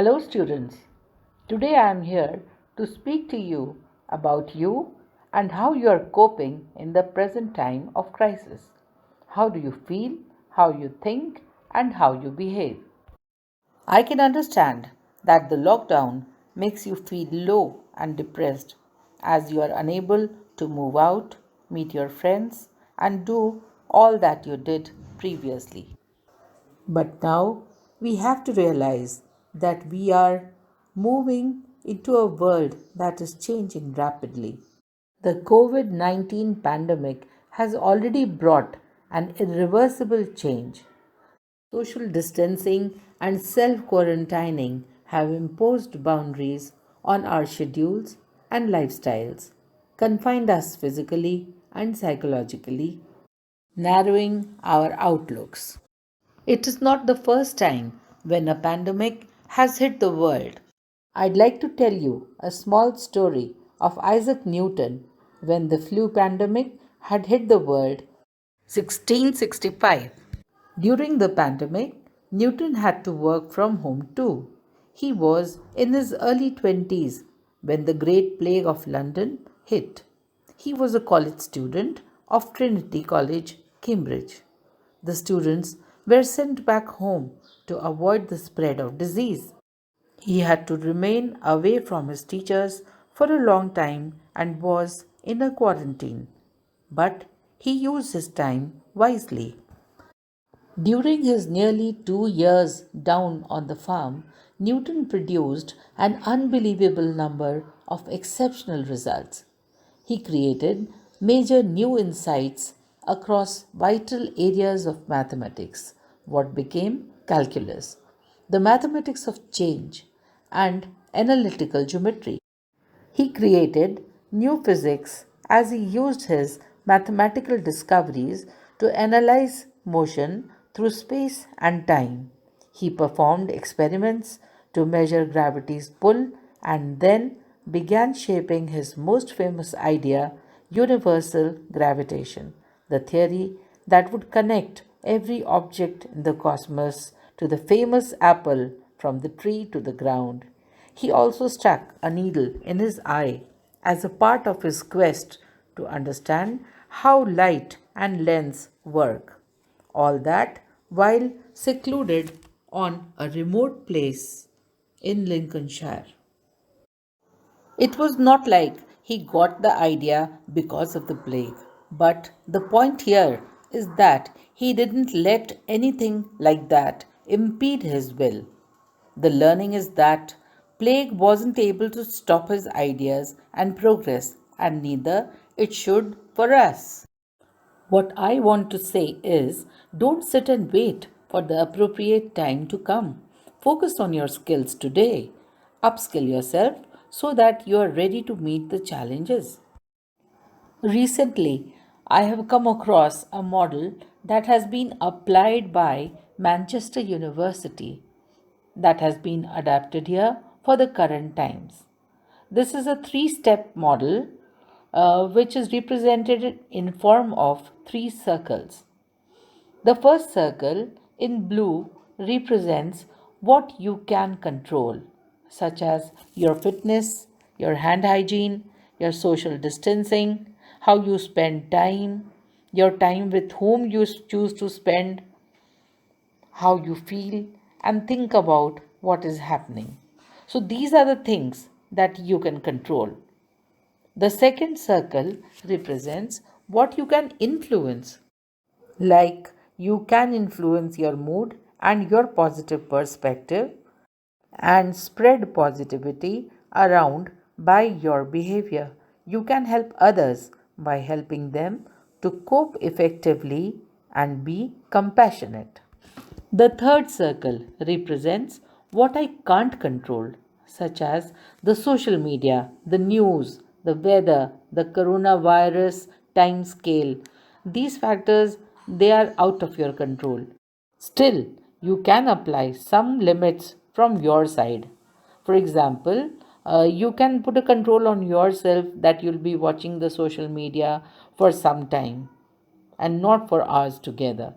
Hello, students. Today I am here to speak to you about you and how you are coping in the present time of crisis. How do you feel, how you think, and how you behave? I can understand that the lockdown makes you feel low and depressed as you are unable to move out, meet your friends, and do all that you did previously. But now we have to realize that we are moving into a world that is changing rapidly. The COVID 19 pandemic has already brought an irreversible change. Social distancing and self quarantining have imposed boundaries on our schedules and lifestyles, confined us physically and psychologically, narrowing our outlooks. It is not the first time when a pandemic has hit the world. I'd like to tell you a small story of Isaac Newton when the flu pandemic had hit the world 1665. During the pandemic, Newton had to work from home too. He was in his early 20s when the Great Plague of London hit. He was a college student of Trinity College, Cambridge. The students were sent back home to avoid the spread of disease. He had to remain away from his teachers for a long time and was in a quarantine. But he used his time wisely. During his nearly 2 years down on the farm, Newton produced an unbelievable number of exceptional results. He created major new insights across vital areas of mathematics, what became calculus, the mathematics of change, and analytical geometry. He created new physics as he used his mathematical discoveries to analyze motion through space and time. He performed experiments to measure gravity's pull and then began shaping his most famous idea, universal gravitation, the theory that would connect every object in the cosmos to the famous apple from the tree to the ground. He also stuck a needle in his eye as a part of his quest to understand how light and lens work. All that while secluded on a remote place in Lincolnshire. It was not like he got the idea because of the plague. But the point here is that he didn't let anything like that impede his will. The learning is that plague wasn't able to stop his ideas and progress, and neither it should for us. What I want to say is don't sit and wait for the appropriate time to come. Focus on your skills today. Upskill yourself so that you are ready to meet the challenges. Recently, I have come across a model that has been applied by Manchester University that has been adapted here for the current times. This is a three-step model which is represented in form of three circles. The first circle in blue represents what you can control, such as your fitness, your hand hygiene, your social distancing, how you spend time, your time with whom you choose to spend, how you feel, and think about what is happening. So, these are the things that you can control. The second circle represents what you can influence, like you can influence your mood and your positive perspective and spread positivity around by your behavior. You can help others by helping them to cope effectively and be compassionate. The third circle represents what I can't control, such as the social media, the news, the weather, the coronavirus time scale. These factors, they are out of your control. Still, you can apply some limits from your side. For example, you can put a control on yourself that you'll be watching the social media for some time and not for hours together.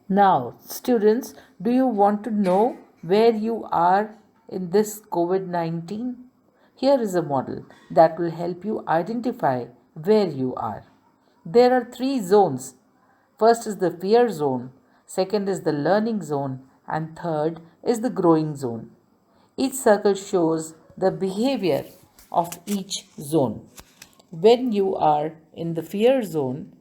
Now, students, do you want to know where you are in this COVID 19? Here is a model that will help you identify where you are. There are three zones. First is the fear zone, second is the learning zone, and third is the growing zone. Each circle shows the behavior of each zone. When you are in the fear zone,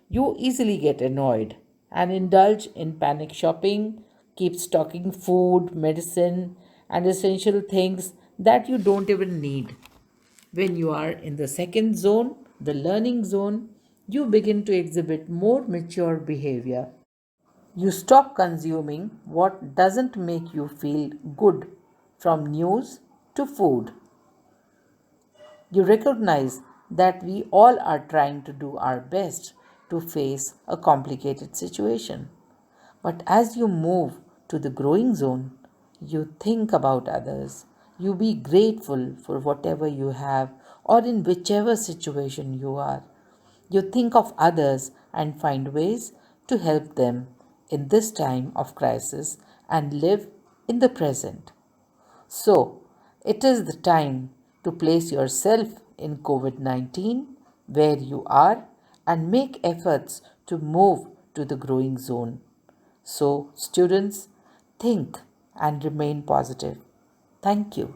you easily get annoyed and indulge in panic shopping, keep stocking food, medicine, and essential things that you don't even need. When you are in the second zone, the learning zone, you begin to exhibit more mature behavior. You stop consuming what doesn't make you feel good, from news to food. You recognize that we all are trying to do our best to face a complicated situation. But as you move to the growing zone, you think about others. You be grateful for whatever you have or in whichever situation you are. You think of others and find ways to help them in this time of crisis and live in the present. So, it is the time to place yourself in COVID 19 where you are and make efforts to move to the growing zone. So, students, think and remain positive. Thank you.